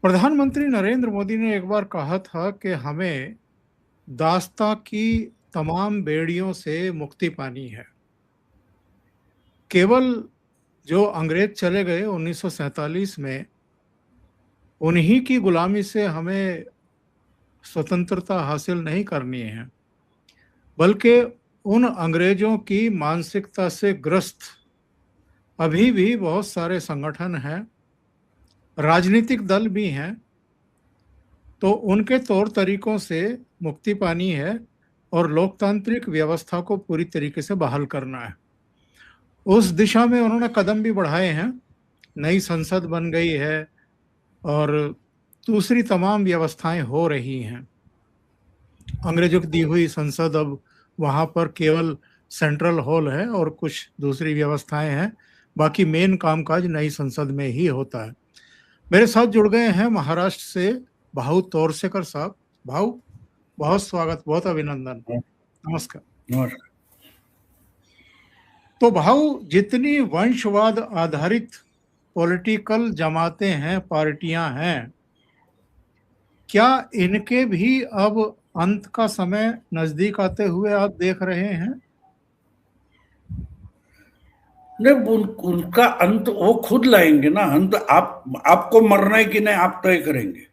प्रधानमंत्री नरेंद्र मोदी ने एक बार कहा था कि हमें दास्तां की तमाम बेड़ियों से मुक्ति पानी है। केवल जो अंग्रेज चले गए 1947 में, उन्हीं की गुलामी से हमें स्वतंत्रता हासिल नहीं करनी है, बल्कि उन अंग्रेजों की मानसिकता से ग्रस्त अभी भी बहुत सारे संगठन हैं, राजनीतिक दल भी हैं, तो उनके तौर तरीकों से मुक्ति पानी है और लोकतांत्रिक व्यवस्था को पूरी तरीके से बहाल करना है। उस दिशा में उन्होंने कदम भी बढ़ाए हैं। नई संसद बन गई है और दूसरी तमाम व्यवस्थाएं हो रही हैं। अंग्रेजों की दी हुई संसद अब वहाँ पर केवल सेंट्रल हॉल है और कुछ दूसरी व्यवस्थाएं हैं। बाकी मेन कामकाज नई संसद में ही होता है। मेरे साथ जुड़ गए हैं महाराष्ट्र से भाऊ तोरसेकर साहब। भाऊ, बहुत स्वागत, बहुत अभिनंदन, नमस्कार। नमस्कार। तो भाऊ, जितनी वंशवाद आधारित पॉलिटिकल जमातें हैं, पार्टियां हैं, क्या इनके भी अब अंत का समय नजदीक आते हुए आप देख रहे हैं? नहीं, उनका अंत वो खुद लाएंगे ना। अंत आपको मरना है कि नहीं आप तय करेंगे,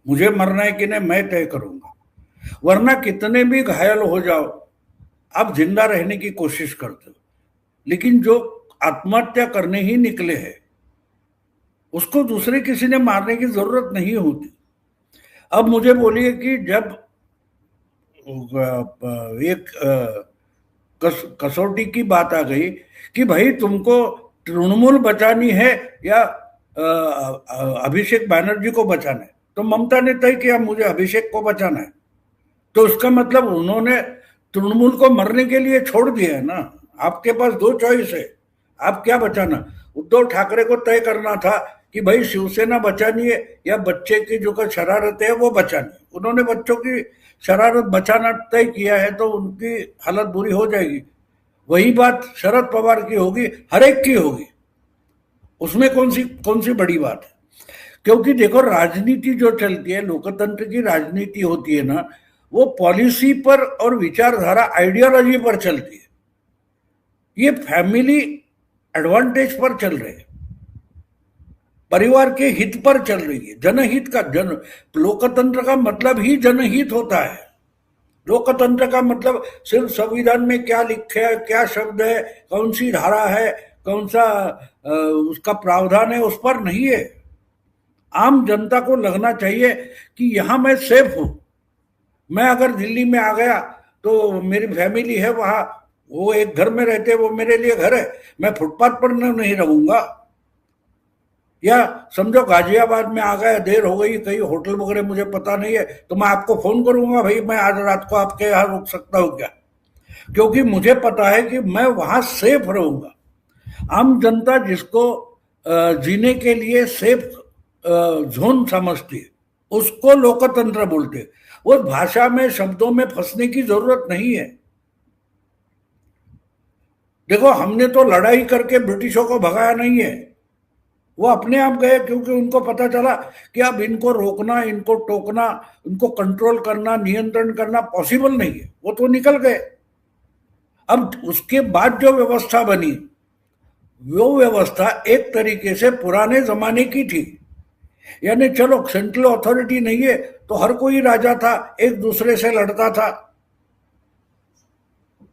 मुझे मरना है कि नहीं मैं तय करूंगा। वरना कितने भी घायल हो जाओ, आप जिंदा रहने की कोशिश करते हो, लेकिन जो आत्महत्या करने ही निकले हैं उसको दूसरे किसी ने मारने की जरूरत नहीं होती। अब मुझे बोलिए कि जब एक कसौटी की बात आ गई कि भाई तुमको तृणमूल बचानी है या अभिषेक बैनर्जी को बचाना है, तो ममता ने तय किया मुझे अभिषेक को बचाना है, तो उसका मतलब उन्होंने तृणमूल को मरने के लिए छोड़ दिया है ना। आपके पास दो चॉइस है, आप क्या बचाना। उद्धव ठाकरे को तय करना था कि भाई शिवसेना बचानी है या बच्चे की जो शरारतें है वो बचानी है। उन्होंने बच्चों की शरारत बचाना तय किया है, तो उनकी हालत बुरी हो जाएगी। वही बात शरद पवार की होगी, हर एक की होगी, उसमें कौन सी बड़ी बात है। क्योंकि देखो, राजनीति जो चलती है, लोकतंत्र की राजनीति होती है ना, वो पॉलिसी पर और विचारधारा, आइडियोलॉजी पर चलती है। ये फैमिली एडवांटेज पर चल रहे हैं, परिवार के हित पर चल रही है, जनहित का। लोकतंत्र का मतलब ही जनहित होता है। लोकतंत्र का मतलब सिर्फ संविधान में क्या लिखे है, क्या शब्द है, कौन सी धारा है, कौन सा उसका प्रावधान है, उस पर नहीं है। आम जनता को लगना चाहिए कि यहां मैं सेफ हूं। मैं अगर दिल्ली में आ गया तो मेरी फैमिली है वहां, वो एक घर में रहते हैं, वो मेरे लिए घर है, मैं फुटपाथ पर नहीं रहूंगा। या समझो गाजियाबाद में आ गया, देर हो गई, कहीं होटल वगैरह मुझे पता नहीं है, तो मैं आपको फोन करूंगा, भाई मैं आज रात को आपके यहाँ रुक सकता हूँ क्या, क्योंकि मुझे पता है कि मैं वहां सेफ रहूंगा। आम जनता जिसको जीने के लिए सेफ जोन समझती है, उसको लोकतंत्र बोलते हैं। वो भाषा में, शब्दों में फंसने की जरूरत नहीं है। देखो, हमने तो लड़ाई करके ब्रिटिशों को भगाया नहीं है, वो अपने आप गए, क्योंकि उनको पता चला कि अब इनको रोकना, इनको टोकना, इनको कंट्रोल करना, नियंत्रण करना पॉसिबल नहीं है, वो तो निकल गए। अब उसके बाद जो व्यवस्था बनी, वो व्यवस्था एक तरीके से पुराने जमाने की थी। यानी चलो, सेंट्रल अथॉरिटी नहीं है तो हर कोई राजा था, एक दूसरे से लड़ता था।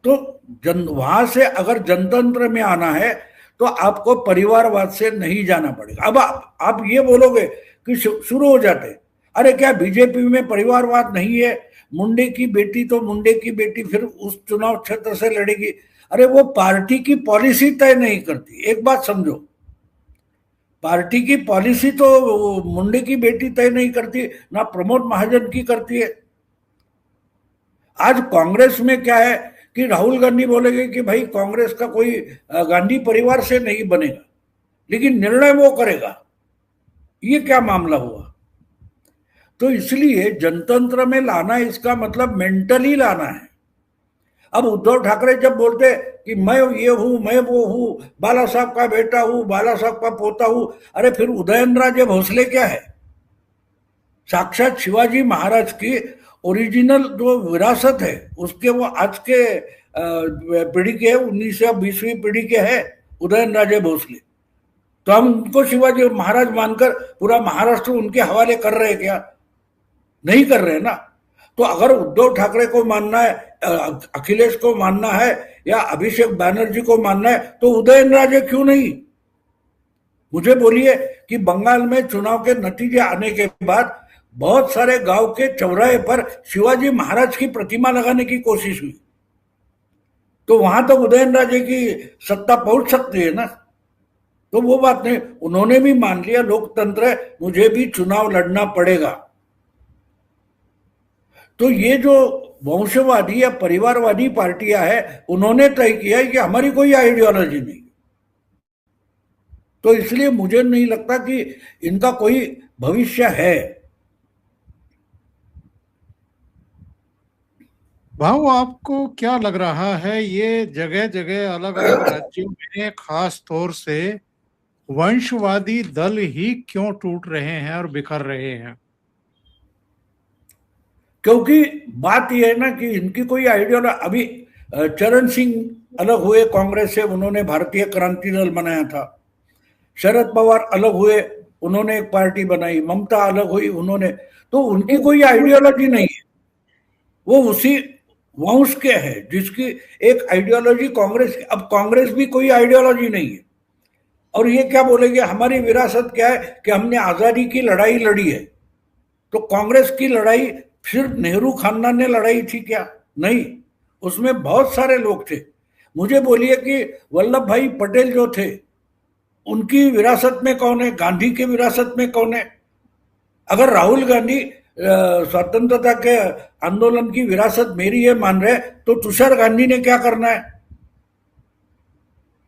तो वहां से अगर जनतंत्र में आना है तो आपको परिवारवाद से नहीं जाना पड़ेगा। अब आप ये बोलोगे कि शुरू हो जाते, अरे क्या बीजेपी में परिवारवाद नहीं है, मुंडे की बेटी तो मुंडे की बेटी फिर उस चुनाव क्षेत्र से लड़ेगी। अरे वो पार्टी की पॉलिसी तय नहीं करती। एक बात समझो, पार्टी की पॉलिसी तो मुंडे की बेटी तय नहीं करती, ना प्रमोद महाजन की करती है। आज कांग्रेस में क्या है कि राहुल गांधी बोलेंगे कि भाई कांग्रेस का कोई गांधी परिवार से नहीं बनेगा, लेकिन निर्णय वो करेगा। ये क्या मामला हुआ। तो इसलिए जनतंत्र में लाना, इसका मतलब मेंटली लाना है। अब उद्धव ठाकरे जब बोलते कि मैं ये हूं, मैं वो हूं, बाला साहब का बेटा हूं, बाला साहब का पोता हूं, अरे फिर उदयन राजे भोसले क्या है? साक्षात शिवाजी महाराज की ओरिजिनल जो विरासत है उसके वो आज के पीढ़ी के 19 या 20वीं पीढ़ी के हैं उदयनराजे भोसले। तो हम उनको शिवाजी महाराज मानकर पूरा महाराष्ट्र उनके हवाले कर रहे हैं क्या? नहीं कर रहे ना। तो अगर उद्धव ठाकरे को मानना है, अखिलेश को मानना है या अभिषेक बैनर्जी को मानना है तो उदयनराजे क्यों नहीं? मुझे बोलिए कि बंगाल में चुनाव के नतीजे आने के बाद बहुत सारे गांव के चौराहे पर शिवाजी महाराज की प्रतिमा लगाने की कोशिश हुई, तो वहां तक उदयनराजे की सत्ता पहुंच सकती है ना। तो वो बात नहीं, उन्होंने भी मान लिया लोकतंत्र है, मुझे भी चुनाव लड़ना पड़ेगा। तो ये जो वंशवादी या परिवारवादी पार्टियां हैं उन्होंने तय किया है कि हमारी कोई आइडियोलॉजी नहीं, तो इसलिए मुझे नहीं लगता कि इनका कोई भविष्य है। भाऊ, आपको क्या लग रहा है ये जगह जगह अलग अलग राज्यों में खास तौर से वंशवादी दल ही क्यों टूट रहे हैं और बिखर रहे हैं? क्योंकि बात यह है ना कि इनकी कोई आइडियोलॉजी, अभी चरण सिंह अलग हुए कांग्रेस से, उन्होंने भारतीय क्रांति दल बनाया था। शरद पवार अलग हुए, उन्होंने एक पार्टी बनाई। ममता अलग हुई, उन्होंने, तो उनकी कोई आइडियोलॉजी नहीं है, वो उसी वंश के हैं जिसकी एक आइडियोलॉजी कांग्रेस की। अब कांग्रेस भी कोई आइडियोलॉजी नहीं है, और ये क्या बोलेंगे हमारी विरासत क्या है कि हमने आजादी की लड़ाई लड़ी है। तो कांग्रेस की लड़ाई सिर्फ नेहरू खानदान ने लड़ाई थी क्या? नहीं, उसमें बहुत सारे लोग थे। मुझे बोलिए कि वल्लभ भाई पटेल जो थे उनकी विरासत में कौन है? गांधी की विरासत में कौन है? अगर राहुल गांधी स्वतंत्रता के आंदोलन की विरासत मेरी है मान रहे, तो तुषार गांधी ने क्या करना है?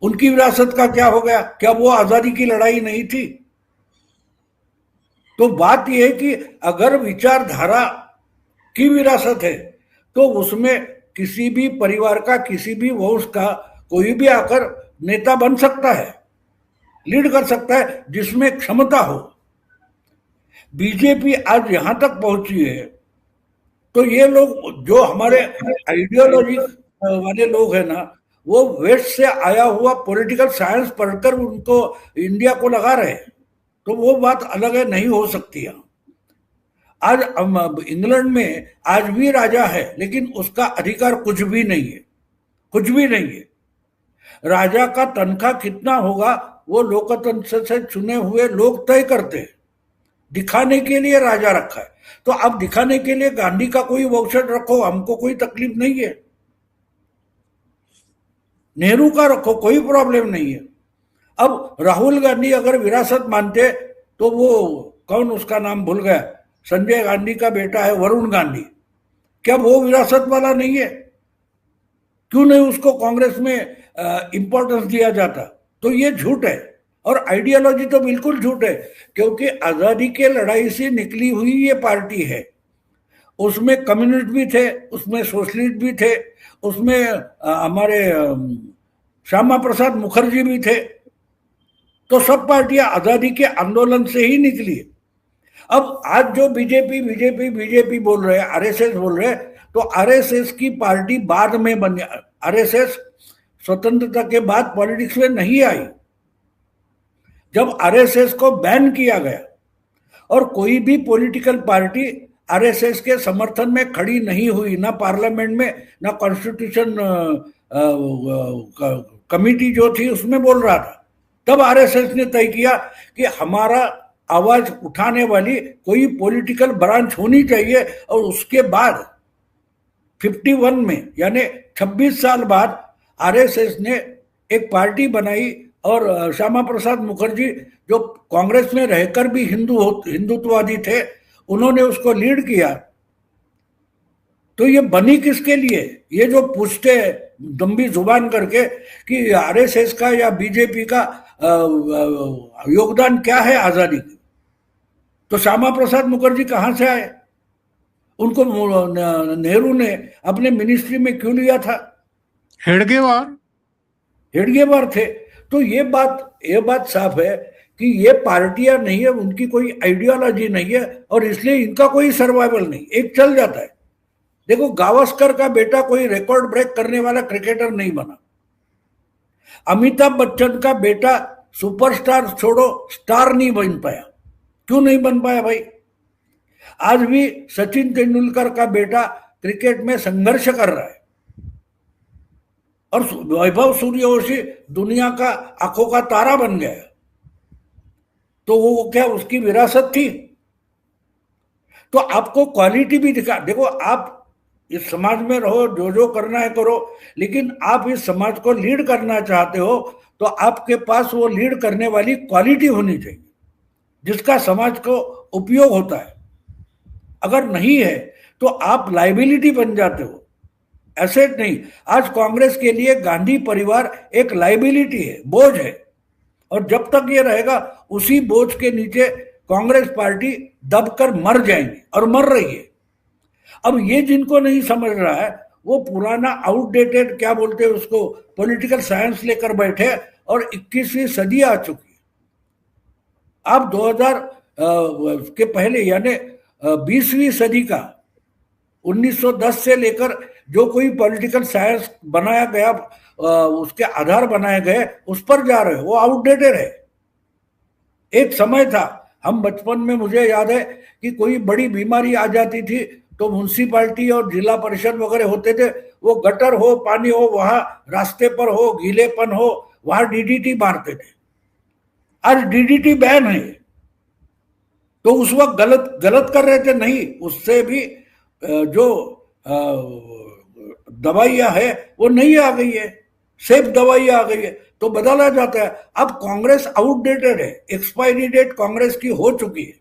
उनकी विरासत का क्या हो गया? क्या वो आजादी की लड़ाई नहीं थी? तो बात यह है कि अगर विचारधारा की विरासत है तो उसमें किसी भी परिवार का, किसी भी वंश का कोई भी आकर नेता बन सकता है, लीड कर सकता है, जिसमें क्षमता हो। बीजेपी आज यहां तक पहुंची है, तो ये लोग जो हमारे आइडियोलॉजी वाले लोग हैं ना, वो वेस्ट से आया हुआ पॉलिटिकल साइंस पढ़कर उनको इंडिया को लगा रहे हैं, तो वो बात अलग है, नहीं हो सकती है। आज इंग्लैंड में आज भी राजा है, लेकिन उसका अधिकार कुछ भी नहीं है, कुछ भी नहीं है। राजा का तनख्वाह कितना होगा वो लोकतंत्र से चुने हुए लोग तय करते हैं। दिखाने के लिए राजा रखा है, तो अब दिखाने के लिए गांधी का कोई वंशज रखो, हमको कोई तकलीफ नहीं है। नेहरू का रखो, कोई प्रॉब्लम नहीं है। अब राहुल गांधी अगर विरासत मानते तो वो कौन, उसका नाम भूल गया, संजय गांधी का बेटा है वरुण गांधी, क्या वो विरासत वाला नहीं है? क्यों नहीं उसको कांग्रेस में इंपॉर्टेंस दिया जाता? तो ये झूठ है, और आइडियोलॉजी तो बिल्कुल झूठ है, क्योंकि आजादी के लड़ाई से निकली हुई ये पार्टी है। उसमें कम्युनिस्ट भी थे, उसमें सोशलिस्ट भी थे, उसमें हमारे श्यामा प्रसाद मुखर्जी भी थे। तो सब पार्टियां आजादी के आंदोलन से ही निकली। अब आज जो बीजेपी बीजेपी बीजेपी बोल रहे हैं, आरएसएस बोल रहे हैं, तो आरएसएस की पार्टी बाद में बनी। आरएसएस स्वतंत्रता के बाद पॉलिटिक्स में नहीं आई। जब आरएसएस को बैन किया गया, और कोई भी पॉलिटिकल पार्टी आरएसएस के समर्थन में खड़ी नहीं हुई, ना पार्लियामेंट में, ना कॉन्स्टिट्यूशन कमिटी जो थी उसमें बोल रहा था, तब आरएसएस ने तय किया कि हमारा आवाज उठाने वाली कोई पॉलिटिकल ब्रांच होनी चाहिए। और उसके बाद 51 में, यानी 26 साल बाद आरएसएस ने एक पार्टी बनाई, और श्यामा प्रसाद मुखर्जी जो कांग्रेस में रहकर भी हिंदुत्ववादी थे, उन्होंने उसको लीड किया। तो ये बनी किसके लिए? ये जो पूछते हैं लंबी जुबान करके कि आरएसएस का या बीजेपी का योगदान क्या है आजादी की, तो श्यामा प्रसाद मुखर्जी कहां से आए? उनको नेहरू ने अपने मिनिस्ट्री में क्यों लिया था? हेडगेवार थे। तो ये बात साफ है कि ये पार्टियां नहीं है, उनकी कोई आइडियोलॉजी नहीं है और इसलिए इनका कोई सर्वाइवल नहीं, एक चल जाता है। देखो गावस्कर का बेटा कोई रिकॉर्ड ब्रेक करने वाला क्रिकेटर नहीं बना, अमिताभ बच्चन का बेटा सुपरस्टार छोड़ो स्टार नहीं बन पाया। क्यों नहीं बन पाया भाई? आज भी सचिन तेंदुलकर का बेटा क्रिकेट में संघर्ष कर रहा है और वैभव सूर्यवंशी दुनिया का आंखों का तारा बन गया। तो वो क्या उसकी विरासत थी? तो आपको क्वालिटी भी दिखा। देखो आप इस समाज में रहो, जो जो करना है करो, लेकिन आप इस समाज को लीड करना चाहते हो तो आपके पास वो लीड करने वाली क्वालिटी होनी चाहिए जिसका समाज को उपयोग होता है। अगर नहीं है तो आप लाइबिलिटी बन जाते हो, एसेट नहीं। आज कांग्रेस के लिए गांधी परिवार एक लाइबिलिटी है, बोझ है, और जब तक ये रहेगा उसी बोझ के नीचे कांग्रेस पार्टी दबकर मर जाएंगी और मर रही है। अब ये जिनको नहीं समझ रहा है वो पुराना आउटडेटेड क्या बोलते हैं उसको पॉलिटिकल साइंस लेकर बैठे और 21वीं सदी आ चुकी है। आप 2000 के पहले यानी 20वीं सदी का 1910 से लेकर जो कोई पॉलिटिकल साइंस बनाया गया, उसके आधार बनाए गए, उस पर जा रहे हो, वो आउटडेटेड है। एक समय था, हम बचपन में मुझे याद है कि कोई बड़ी बीमारी आ जाती थी तो म्युनिसिपालिटी और जिला परिषद वगैरह होते थे, वो गटर हो पानी हो वहां रास्ते पर हो गीलेपन हो वहां डीडीटी मारते थे। आज डीडीटी बैन है, तो उस वक्त गलत गलत कर रहे थे नहीं, उससे भी जो दवाइयां है वो नहीं आ गई है, सेफ दवाइयां आ गई है, तो बदला जाता है। अब कांग्रेस आउटडेटेड है, एक्सपायरी डेट कांग्रेस की हो चुकी है।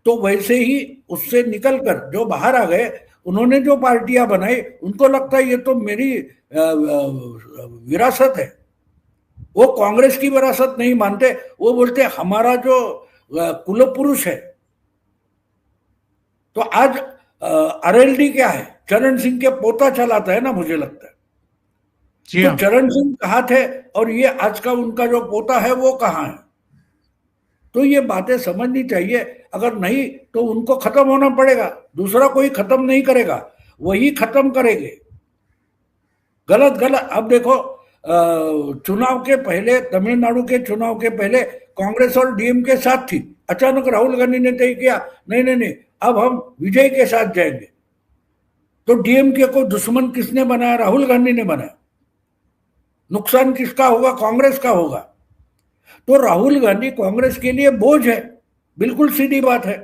तो वैसे ही उससे निकलकर जो बाहर आ गए, उन्होंने जो पार्टियां बनाई, उनको लगता है ये तो मेरी विरासत है। वो कांग्रेस की विरासत नहीं मानते, वो बोलते हमारा जो कुल पुरुष है। तो आज आरएलडी क्या है? चरण सिंह के पोता चलाता है ना, मुझे लगता है। तो चरण सिंह कहाँ थे और ये आज का उनका जो पोता है वो कहाँ है? तो ये बातें समझनी चाहिए। अगर नहीं तो उनको खत्म होना पड़ेगा, दूसरा कोई खत्म नहीं करेगा, वही खत्म करेंगे। गलत गलत। अब देखो चुनाव के पहले, तमिलनाडु के चुनाव के पहले कांग्रेस और डीएम के साथ थी, अचानक राहुल गांधी ने तय किया नहीं नहीं नहीं अब हम विजय के साथ जाएंगे। तो डीएमके को दुश्मन किसने बनाया? राहुल गांधी ने बनाया। नुकसान किसका होगा? कांग्रेस का होगा। तो राहुल गांधी कांग्रेस के लिए बोझ है, बिल्कुल सीधी बात है।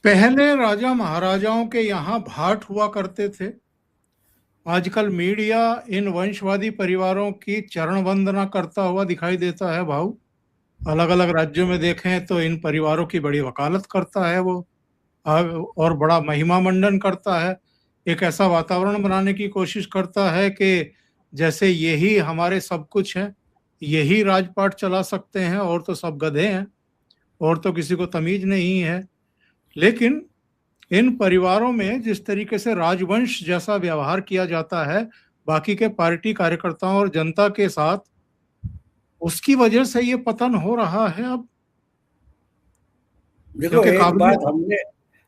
पहले राजा महाराजाओं के यहाँ भाट हुआ करते थे, आजकल मीडिया इन वंशवादी परिवारों की चरण वंदना करता हुआ दिखाई देता है। भाऊ अलग अलग राज्यों में देखें तो इन परिवारों की बड़ी वकालत करता है वो, और बड़ा महिमा मंडन करता है। एक ऐसा वातावरण बनाने की कोशिश करता है कि जैसे यही हमारे सब कुछ है, यही राजपाट चला सकते हैं, और तो सब गधे हैं, और तो किसी को तमीज नहीं है। लेकिन इन परिवारों में जिस तरीके से राजवंश जैसा व्यवहार किया जाता है बाकी के पार्टी कार्यकर्ताओं और जनता के साथ, उसकी वजह से ये पतन हो रहा है। अब देखो एक बात हमने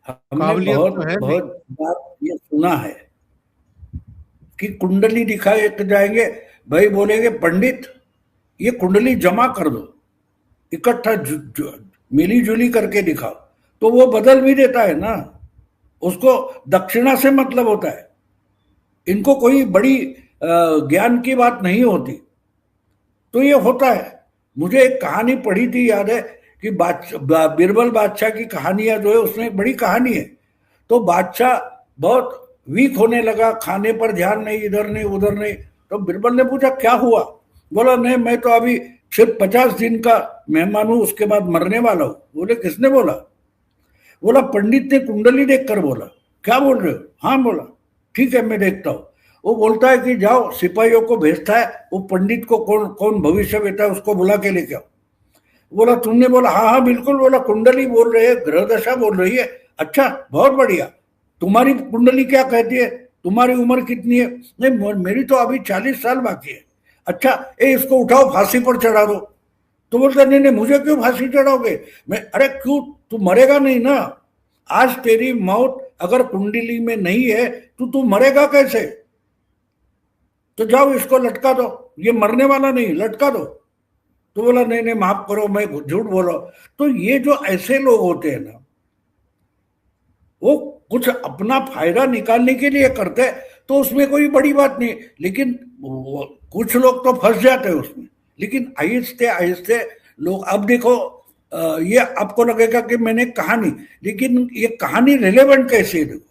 बहुत तो है बहुत बात ये सुना है कि कुंडली दिखाए जाएंगे, भाई बोलेंगे पंडित ये कुंडली जमा कर दो, इकट्ठा मिली जुली करके दिखाओ, तो वो बदल भी देता है ना, उसको दक्षिणा से मतलब होता है। इनको कोई बड़ी ज्ञान की बात नहीं होती, तो ये होता है। मुझे एक कहानी पढ़ी थी, याद है कि बीरबल बादशाह की कहानियां जो है उसमें एक बड़ी कहानी है। तो बादशाह बहुत वीक होने लगा, खाने पर ध्यान नहीं, इधर नहीं उधर नहीं। तो बीरबल ने पूछा क्या हुआ? बोला नहीं मैं तो अभी सिर्फ 50 दिन का मेहमान हूं, उसके बाद मरने वाला हूं। बोले किसने बोला? बोला पंडित ने कुंडली देखकर बोला। क्या बोल रहे हो? हाँ बोला ठीक है मैं देखता हूँ। वो बोलता है कि जाओ, सिपाहियों को भेजता है, वो पंडित को कौन कौन भविष्य देता है उसको बुला के लेके आओ। बोला तुमने? बोला हाँ हाँ बिल्कुल। बोला कुंडली बोल रहे है, ग्रह दशा बोल रही है। अच्छा बहुत बढ़िया, तुम्हारी कुंडली क्या कहती है? तुम्हारी उम्र कितनी है? नहीं मेरी तो अभी 40 साल बाकी है। अच्छा इसको उठाओ फांसी पर चढ़ा दो। तो बोलता नहीं नहीं मुझे क्यों फांसी चढ़ाओगे, मैं अरे क्यों, तू मरेगा नहीं ना, आज तेरी मौत अगर कुंडली में नहीं है तो तू मरेगा कैसे, तो जाओ इसको लटका दो, ये मरने वाला नहीं, लटका दो। तो बोला नहीं नहीं माफ करो मैं झूठ बोला। तो ये जो ऐसे लोग होते हैं ना, वो कुछ अपना फायदा निकालने के लिए करते हैं, तो उसमें कोई बड़ी बात नहीं, लेकिन कुछ लोग तो फंस जाते हैं उसमें। लेकिन आहिस्ते आहिस्ते लोग, अब देखो ये आपको लगेगा कि मैंने कहानी, लेकिन ये कहानी रिलेवेंट कैसे है देखो।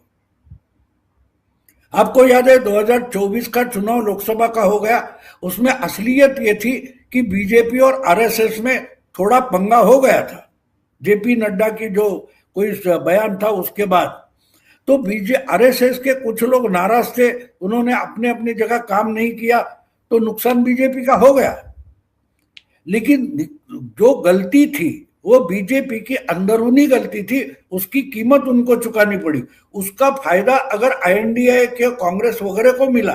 आपको याद है 2024 का चुनाव लोकसभा का हो गया, उसमें असलियत ये थी कि बीजेपी और आरएसएस में थोड़ा पंगा हो गया था, जेपी नड्डा की जो कोई बयान था उसके बाद। तो आरएसएस के कुछ लोग नाराज थे, उन्होंने अपने अपनी जगह काम नहीं किया, तो नुकसान बीजेपी का हो गया। लेकिन जो गलती थी वो बीजेपी की अंदरूनी गलती थी, उसकी कीमत उनको चुकानी पड़ी। उसका फायदा अगर आईएनडीए के कांग्रेस वगैरह को मिला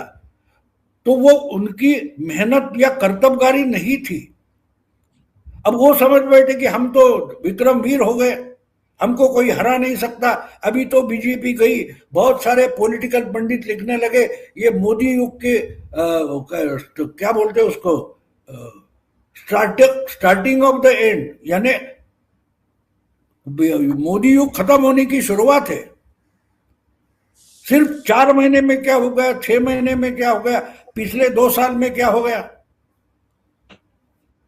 तो वो उनकी मेहनत या कर्तव्यगारी नहीं थी। अब वो समझ बैठे कि हम तो विक्रम वीर हो गए, हमको कोई हरा नहीं सकता। अभी तो बीजेपी गई, बहुत सारे पॉलिटिकल पंडित लिखने लगे ये मोदी युग के क्या बोलते हैं उसको, स्टार्टिंग ऑफ द एंड, यानी मोदी युग खत्म होने की शुरुआत है। सिर्फ 4 महीने में क्या हो गया, 6 महीने में क्या हो गया, पिछले 2 साल में क्या हो गया।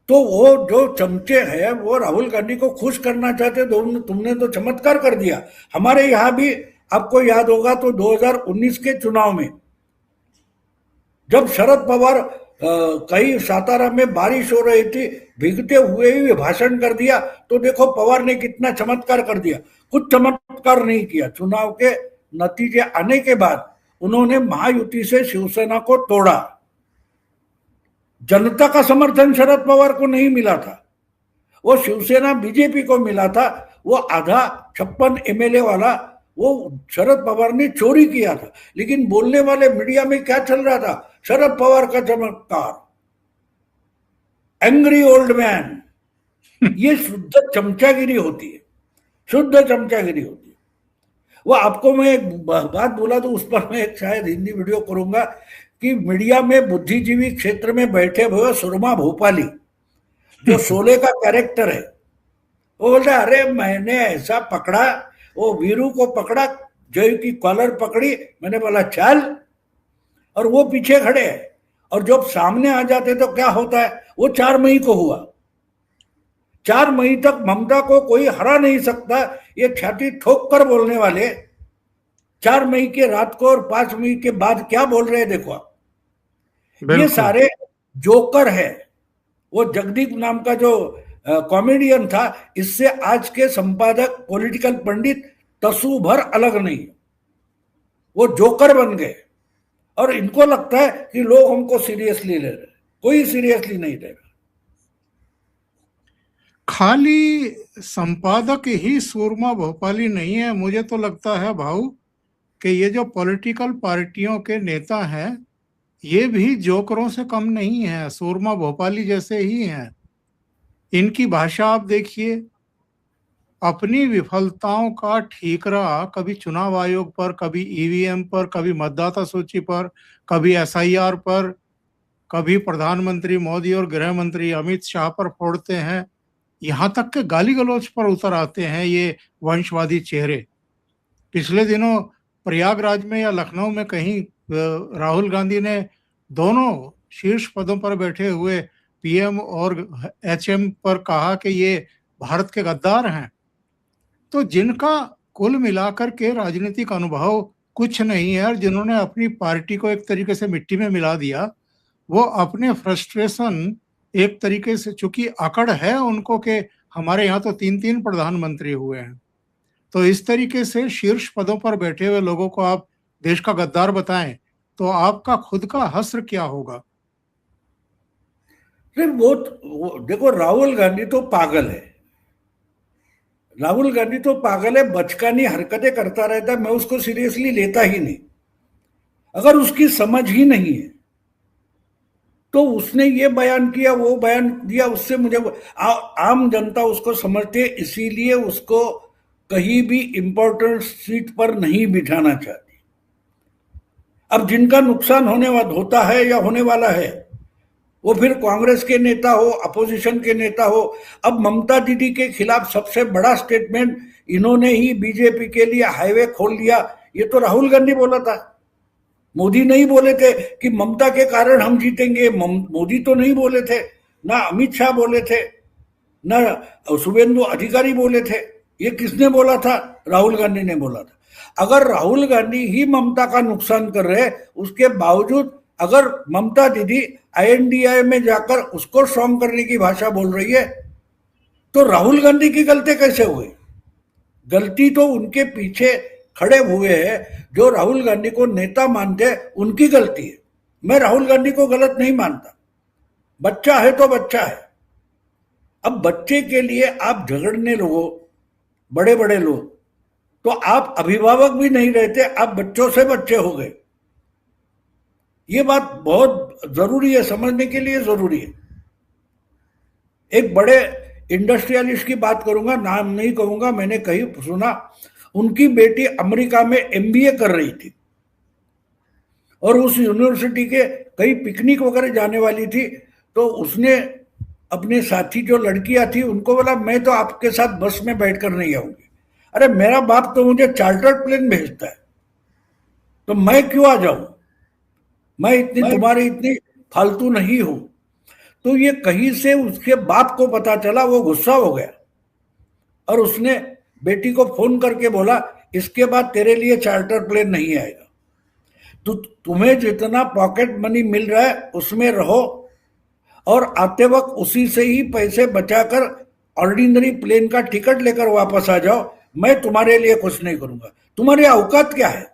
तो वो जो चमचे हैं वो राहुल गांधी को खुश करना चाहते, तुमने तो चमत्कार कर दिया। हमारे यहां भी आपको याद होगा तो 2019 के चुनाव में जब शरद पवार कहीं सातारा में बारिश हो रही थी, भीगते हुए ही भाषण कर दिया, तो देखो पवार ने कितना चमत्कार कर दिया। कुछ चमत्कार नहीं किया। चुनाव के नतीजे आने के बाद उन्होंने महायुति से शिवसेना को तोड़ा। जनता का समर्थन शरद पवार को नहीं मिला था, वो शिवसेना बीजेपी को मिला था। वो आधा 56 एमएलए वाला वो शरद पवार ने चोरी किया था। लेकिन बोलने वाले मीडिया में क्या चल रहा था, शरद पवार का चमत्कार, एंग्री ओल्ड मैन। ये शुद्ध चमचागिरी होती है, शुद्ध चमचागिरी होती है। वो आपको मैं एक बात बोला तो उस पर मैं शायद हिंदी वीडियो करूंगा कि मीडिया में बुद्धिजीवी क्षेत्र में बैठे हुए सुरमा भोपाली जो शोले का कैरेक्टर है, वो बोलता है अरे मैंने ऐसा पकड़ा, वो वीरू को पकड़ा, जय की कॉलर पकड़ी, मैंने बोला चल, और वो पीछे खड़े हैं। और जब सामने आ जाते तो क्या होता है, वो 4 मई को हुआ। 4 मई तक ममता को कोई हरा नहीं सकता, ये छाती ठोक कर बोलने वाले 4 मई के रात को और 5 मई के बाद क्या बोल रहे हैं देखो आप। ये सारे जोकर है। वो जगदीप नाम का जो कॉमेडियन था, इससे आज के संपादक पॉलिटिकल पंडित तसु भर अलग नहीं। वो जोकर बन गए और इनको लगता है कि लोग हमको सीरियसली ले रहे, कोई सीरियसली नहीं ले रहा। खाली संपादक ही सूरमा भोपाली नहीं है, मुझे तो लगता है भाऊ कि ये जो पॉलिटिकल पार्टियों के नेता हैं ये भी जोकरों से कम नहीं है, सूरमा भोपाली जैसे ही हैं। इनकी भाषा आप देखिए, अपनी विफलताओं का ठीकरा कभी चुनाव आयोग पर, कभी ईवीएम पर, कभी मतदाता सूची पर, कभी एसआईआर पर, कभी प्रधानमंत्री मोदी और गृह मंत्री अमित शाह पर फोड़ते हैं, यहां तक के गाली गलौज पर उतर आते हैं ये वंशवादी चेहरे। पिछले दिनों प्रयागराज में या लखनऊ में कहीं राहुल गांधी ने दोनों शीर्ष पदों पर बैठे हुए पीएम और एचएम पर कहा कि ये भारत के गद्दार हैं। तो जिनका कुल मिलाकर के राजनीतिक अनुभव कुछ नहीं है और जिन्होंने अपनी पार्टी को एक तरीके से मिट्टी में मिला दिया, वो अपने फ्रस्ट्रेशन एक तरीके से, चूंकि अकड़ है उनको कि हमारे यहाँ तो 3-3 प्रधानमंत्री हुए हैं, तो इस तरीके से शीर्ष पदों पर बैठे हुए लोगों को आप देश का गद्दार बताएं तो आपका खुद का हश्र क्या होगा। वो देखो राहुल गांधी तो पागल है, राहुल गांधी तो पागल है, बचकानी हरकतें करता रहता है, मैं उसको सीरियसली लेता ही नहीं। अगर उसकी समझ ही नहीं है तो उसने ये बयान किया, वो बयान दिया, उससे मुझे आम जनता उसको समझती है, इसीलिए उसको कहीं भी इंपॉर्टेंट सीट पर नहीं बिठाना चाहती। अब जिनका नुकसान होता है या होने वाला है, वो फिर कांग्रेस के नेता हो, अपोजिशन के नेता हो। अब ममता दीदी के खिलाफ सबसे बड़ा स्टेटमेंट इन्होंने ही बीजेपी के लिए हाईवे खोल दिया, ये तो राहुल गांधी बोला था। मोदी नहीं बोले थे कि ममता के कारण हम जीतेंगे, मोदी तो नहीं बोले थे, ना अमित शाह बोले थे, ना शुभेंदु अधिकारी बोले थे। ये किसने बोला था? राहुल गांधी ने बोला था। अगर राहुल गांधी ही ममता का नुकसान कर रहे, उसके बावजूद अगर ममता दीदी INDI में जाकर उसको स्ट्रॉन्ग करने की भाषा बोल रही है, तो राहुल गांधी की गलती कैसे हुई? गलती तो उनके पीछे खड़े हुए हैं जो राहुल गांधी को नेता मानते हैं, उनकी गलती है। मैं राहुल गांधी को गलत नहीं मानता, बच्चा है तो बच्चा है। अब बच्चे के लिए आप झगड़ने लगो, बड़े बड़े लोग, तो आप अभिभावक भी नहीं रहते, आप बच्चों से बच्चे हो गए। ये बात बहुत जरूरी है, समझने के लिए जरूरी है। एक बड़े इंडस्ट्रियलिस्ट की बात करूंगा, नाम नहीं कहूंगा, मैंने कहीं सुना, उनकी बेटी अमेरिका में MBA कर रही थी और उस यूनिवर्सिटी के कई पिकनिक वगैरह जाने वाली थी, तो उसने अपने साथी जो लड़कियां थी उनको बोला, मैं तो आपके साथ बस में बैठकर नहीं आऊंगी। अरे मेरा बाप तो मुझे चार्टर्ड प्लेन भेजता है, तो मैं क्यों आ जाऊं? मैं तुम्हारी इतनी फालतू नहीं हूं। तो ये कहीं से उसके बाप को पता चला, वो गुस्सा हो गया और उसने बेटी को फोन करके बोला, इसके बाद तेरे लिए चार्टर प्लेन नहीं आएगा, तो तुम्हें जितना पॉकेट मनी मिल रहा है उसमें रहो और आते वक्त उसी से ही पैसे बचाकर ऑर्डिनरी प्लेन का टिकट लेकर वापस आ जाओ। मैं तुम्हारे लिए कुछ नहीं करूंगा, तुम्हारी औकात क्या है?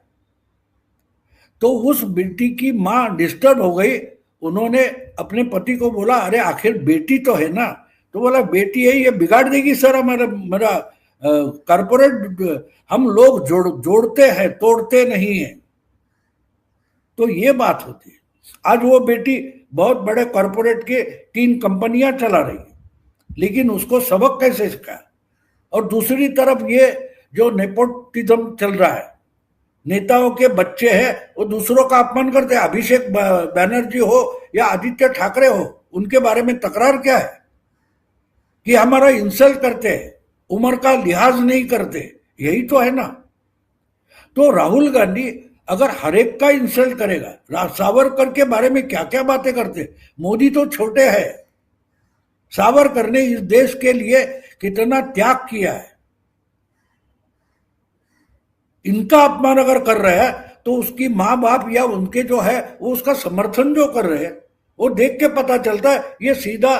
तो उस बेटी की मां डिस्टर्ब हो गई। उन्होंने अपने पति को बोला, अरे आखिर बेटी तो है ना। तो बोला, बेटी है, ये बिगाड़ देगी सर हमारा मेरा कॉर्पोरेट। हम लोग जोड़ते हैं, तोड़ते नहीं है। तो ये बात होती है। आज वो बेटी बहुत बड़े कॉर्पोरेट के 3 कंपनियां चला रही है, लेकिन उसको सबक कैसे सिखाया? और दूसरी तरफ ये जो नेपोटिज्म चल रहा है, नेताओं के बच्चे हैं वो दूसरों का अपमान करते हैं। अभिषेक बैनर्जी हो या आदित्य ठाकरे हो, उनके बारे में तकरार क्या है कि हमारा इंसल्ट करते हैं, उम्र का लिहाज नहीं करते, यही तो है ना। तो राहुल गांधी अगर हर एक का इंसल्ट करेगा, सावरकर के बारे में क्या क्या बातें करते, मोदी तो छोटे हैं, सावरकर ने इस देश के लिए कितना त्याग किया है। इनका अपमान अगर कर रहे हैं तो उसकी माँ बाप या उनके जो है वो उसका समर्थन जो कर रहे हैं, वो देख के पता चलता है ये सीधा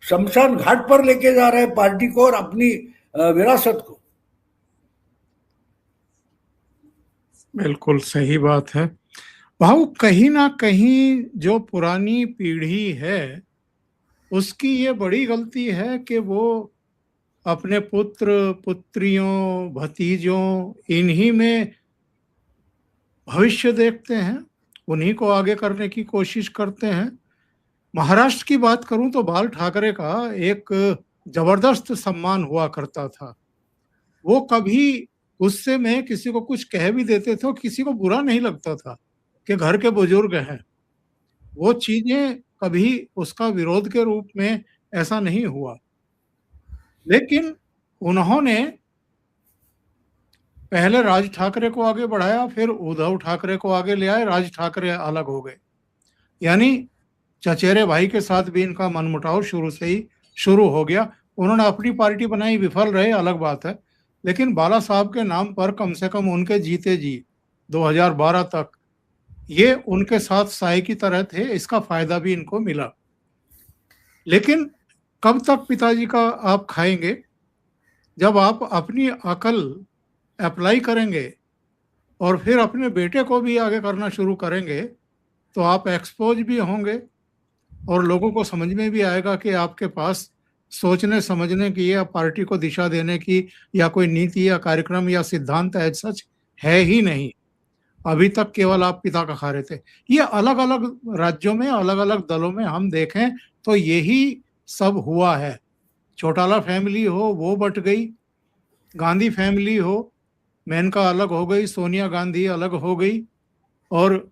शमशान घाट पर लेके जा रहे हैं पार्टी को और अपनी विरासत को। बिल्कुल सही बात है भाऊ। कहीं ना कहीं जो पुरानी पीढ़ी है उसकी ये बड़ी गलती है कि वो अपने पुत्र पुत्रियों भतीजों इन्हीं में भविष्य देखते हैं, उन्हीं को आगे करने की कोशिश करते हैं। महाराष्ट्र की बात करूं तो बाल ठाकरे का एक जबरदस्त सम्मान हुआ करता था। वो कभी गुस्से में किसी को कुछ कह भी देते थे, किसी को बुरा नहीं लगता था कि घर के बुजुर्ग हैं। वो चीजें कभी उसका विरोध के रूप में ऐसा नहीं हुआ, लेकिन उन्होंने पहले राज ठाकरे को आगे बढ़ाया, फिर उद्धव ठाकरे को आगे ले आए, राज ठाकरे अलग हो गए। यानी चचेरे भाई के साथ भी इनका मनमुटाव शुरू से ही शुरू हो गया। उन्होंने अपनी पार्टी बनाई, विफल रहे, अलग बात है, लेकिन बाला साहब के नाम पर कम से कम उनके जीते जी 2012 तक ये उनके साथ साए की तरह थे। इसका फायदा भी इनको मिला। लेकिन कब तक पिताजी का आप खाएंगे? जब आप अपनी अकल अप्लाई करेंगे और फिर अपने बेटे को भी आगे करना शुरू करेंगे तो आप एक्सपोज भी होंगे और लोगों को समझ में भी आएगा कि आपके पास सोचने समझने की या पार्टी को दिशा देने की या कोई नीति या कार्यक्रम या सिद्धांत एज सच है ही नहीं। अभी तक केवल आप पिता का खा रहे थे। ये अलग अलग राज्यों में, अलग अलग दलों में हम देखें तो यही सब हुआ है। चौटाला फैमिली हो वो बट गई, गांधी फैमिली हो, मेनका अलग हो गई, सोनिया गांधी अलग हो गई, और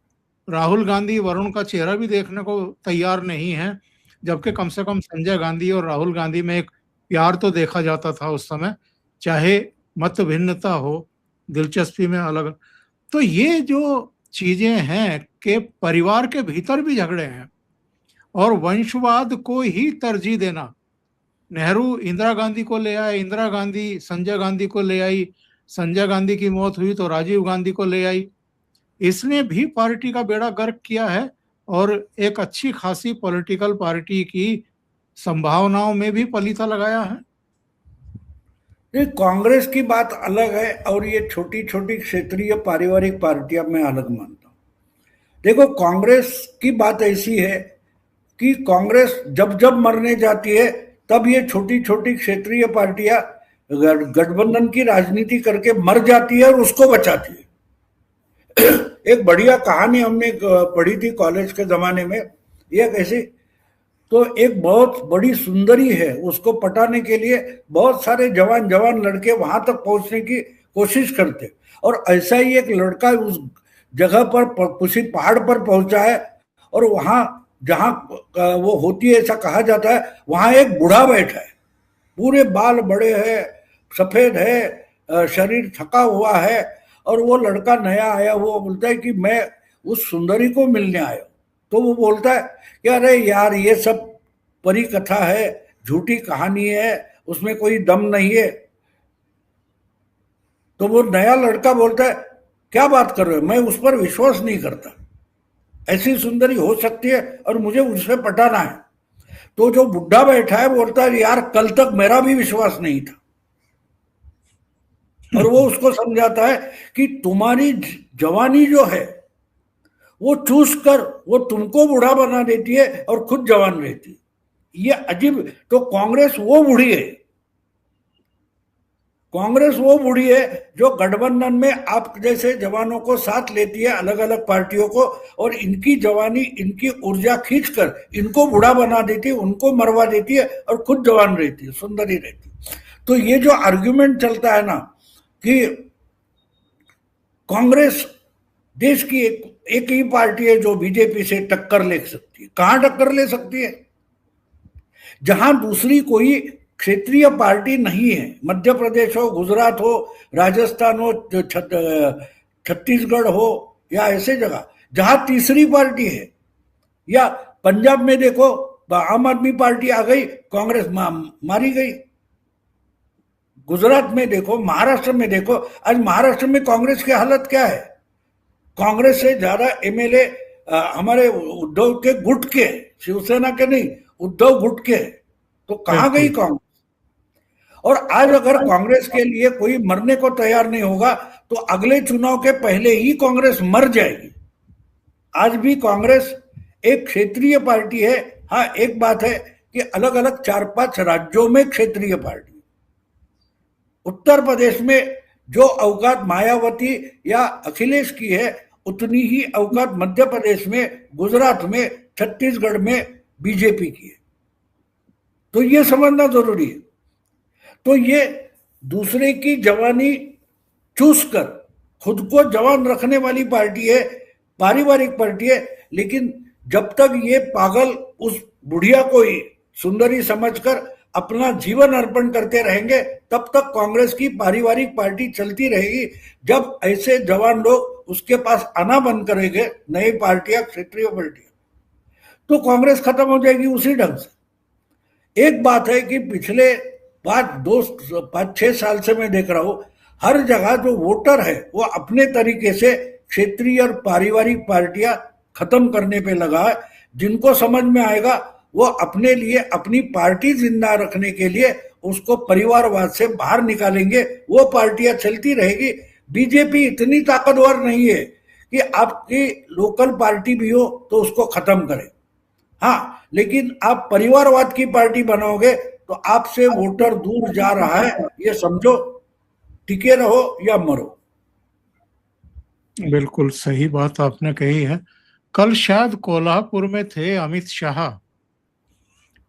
राहुल गांधी वरुण का चेहरा भी देखने को तैयार नहीं है, जबकि कम से कम संजय गांधी और राहुल गांधी में एक प्यार तो देखा जाता था उस समय, चाहे मत भिन्नता हो, दिलचस्पी में अलग। तो ये जो चीजें हैं कि परिवार के भीतर भी झगड़े हैं और वंशवाद को ही तरजीह देना। नेहरू इंदिरा गांधी को ले आए, इंदिरा गांधी संजय गांधी को ले आई, संजय गांधी की मौत हुई तो राजीव गांधी को ले आई। इसने भी पार्टी का बेड़ा गर्क किया है और एक अच्छी खासी पॉलिटिकल पार्टी की संभावनाओं में भी पलीता लगाया है। ये कांग्रेस की बात अलग है और ये छोटी छोटी क्षेत्रीय पारिवारिक पार्टियां मैं अलग मानता हूं। देखो, कांग्रेस की बात ऐसी है कि कांग्रेस जब जब मरने जाती है तब ये छोटी छोटी क्षेत्रीय पार्टियां गठबंधन की राजनीति करके मर जाती है और उसको बचाती है। एक बढ़िया कहानी हमने पढ़ी थी कॉलेज के जमाने में, ये कैसी, तो एक बहुत बड़ी सुंदरी है, उसको पटाने के लिए बहुत सारे जवान जवान लड़के वहां तक पहुंचने की कोशिश करते, और ऐसा ही एक लड़का उस जगह पर किसी पहाड़ पर पहुंचा है, और वहां जहां वो होती है ऐसा कहा जाता है, वहां एक बूढ़ा बैठा है, पूरे बाल बड़े हैं, सफेद है, शरीर थका हुआ है, और वो लड़का नया आया, वो बोलता है कि मैं उस सुंदरी को मिलने आया। तो वो बोलता है कि अरे यार, ये सब परी कथा है, झूठी कहानी है, उसमें कोई दम नहीं है। तो वो नया लड़का बोलता है, क्या बात कर रहे हो, मैं उस पर विश्वास नहीं करता, ऐसी सुंदरी हो सकती है और मुझे उससे पटाना है। तो जो बुढ़ा बैठा है बोलता है, यार कल तक मेरा भी विश्वास नहीं था। और वो उसको समझाता है कि तुम्हारी जवानी जो है वो चूस कर वो तुमको बूढ़ा बना देती है और खुद जवान रहती है। ये अजीब। तो कांग्रेस वो बूढ़ी है, कांग्रेस वो बूढ़ी है जो गठबंधन में आप जैसे जवानों को साथ लेती है, अलग अलग पार्टियों को, और इनकी जवानी, इनकी ऊर्जा खींचकर इनको बूढ़ा बना देती है, उनको मरवा देती है और खुद जवान रहती है, सुंदरी रहती है। तो ये जो आर्ग्यूमेंट चलता है ना कि कांग्रेस देश की एक ही पार्टी है जो बीजेपी से टक्कर ले सकती है, कहां टक्कर ले सकती है? जहां दूसरी कोई क्षेत्रीय पार्टी नहीं है, मध्य प्रदेश हो, गुजरात हो, राजस्थान हो, छत्तीसगढ़ हो, या ऐसे जगह जहां तीसरी पार्टी है, या पंजाब में देखो आम आदमी पार्टी आ गई, कांग्रेस मारी गई। गुजरात में देखो, महाराष्ट्र में देखो, आज महाराष्ट्र में कांग्रेस की हालत क्या है? कांग्रेस से ज्यादा एमएलए हमारे उद्धव के गुट के, शिवसेना के नहीं, उद्धव गुट के। तो कहां गई कांग्रेस? और आज अगर कांग्रेस के लिए कोई मरने को तैयार नहीं होगा तो अगले चुनाव के पहले ही कांग्रेस मर जाएगी। आज भी कांग्रेस एक क्षेत्रीय पार्टी है। हाँ, एक बात है कि अलग अलग 4-5 राज्यों में क्षेत्रीय पार्टी, उत्तर प्रदेश में जो औकात मायावती या अखिलेश की है उतनी ही औकात मध्य प्रदेश में, गुजरात में, छत्तीसगढ़ में बीजेपी की है। तो ये समझना जरूरी है। तो ये दूसरे की जवानी चूस कर खुद को जवान रखने वाली पार्टी है, पारिवारिक पार्टी है। लेकिन जब तक ये पागल उस बुढ़िया को ही सुंदरी समझकर अपना जीवन अर्पण करते रहेंगे, तब तक कांग्रेस की पारिवारिक पार्टी चलती रहेगी। जब ऐसे जवान लोग उसके पास आना बंद करेंगे, नई पार्टियां, क्षेत्रीय पार्टियां, तो कांग्रेस खत्म हो जाएगी उसी ढंग से। एक बात है कि पिछले 5-6 साल से मैं देख रहा हूं, हर जगह जो वोटर है वो अपने तरीके से क्षेत्रीय और पारिवारिक पार्टियां खत्म करने पे लगा है। जिनको समझ में आएगा वो अपने लिए अपनी पार्टी जिंदा रखने के लिए उसको परिवारवाद से बाहर निकालेंगे, वो पार्टियां चलती रहेगी। बीजेपी इतनी ताकतवर नहीं है कि आपकी लोकल पार्टी भी हो तो उसको खत्म करे। हाँ, लेकिन आप परिवारवाद की पार्टी बनाओगे तो आपसे वोटर दूर जा रहा है, ये समझो। टिके रहो या मरो। बिल्कुल सही बात आपने कही है। कल शायद कोल्हापुर में थे अमित शाह,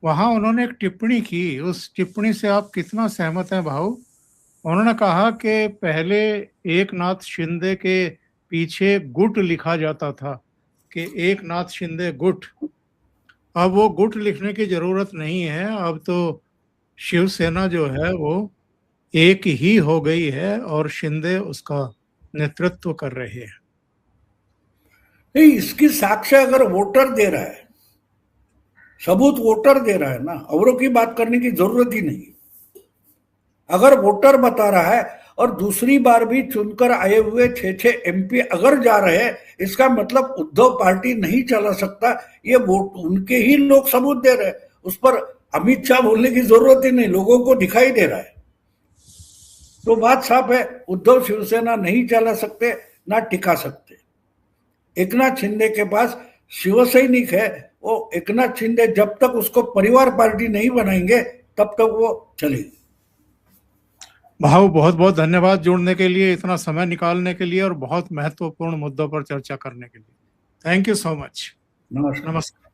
वहां उन्होंने एक टिप्पणी की, उस टिप्पणी से आप कितना सहमत हैं भाऊ? उन्होंने कहा कि पहले एक नाथ शिंदे के पीछे गुट लिखा जाता था, कि एक नाथ शिंदे गुट। अब वो गुट लिखने की जरूरत नहीं है, अब तो शिवसेना जो है वो एक ही हो गई है और शिंदे उसका नेतृत्व कर रहे हैं। नहीं, इसकी साक्ष्य अगर वोटर दे रहा है, सबूत वोटर दे रहा है ना, औरों की बात करने की जरूरत ही नहीं। अगर वोटर बता रहा है और दूसरी बार भी चुनकर आए हुए 6-6 एमपी अगर जा रहे हैं, इसका मतलब उद्धव पार्टी नहीं चला सकता, ये वोट उनके ही लोग सबूत दे रहे हैं। उस पर अमित शाह बोलने की जरूरत ही नहीं, लोगों को दिखाई दे रहा है। तो बात साफ है, उद्धव शिवसेना नहीं चला सकते, ना टिका सकते। एकनाथ शिंदे के पास शिवसैनिक है, वो एकनाथ शिंदे जब तक उसको परिवार पार्टी नहीं बनाएंगे तब तक वो चलेगी। भाऊ बहुत बहुत धन्यवाद जुड़ने के लिए, इतना समय निकालने के लिए और बहुत महत्वपूर्ण मुद्दों पर चर्चा करने के लिए। Thank you so much. नमस्कार। नमस्कार।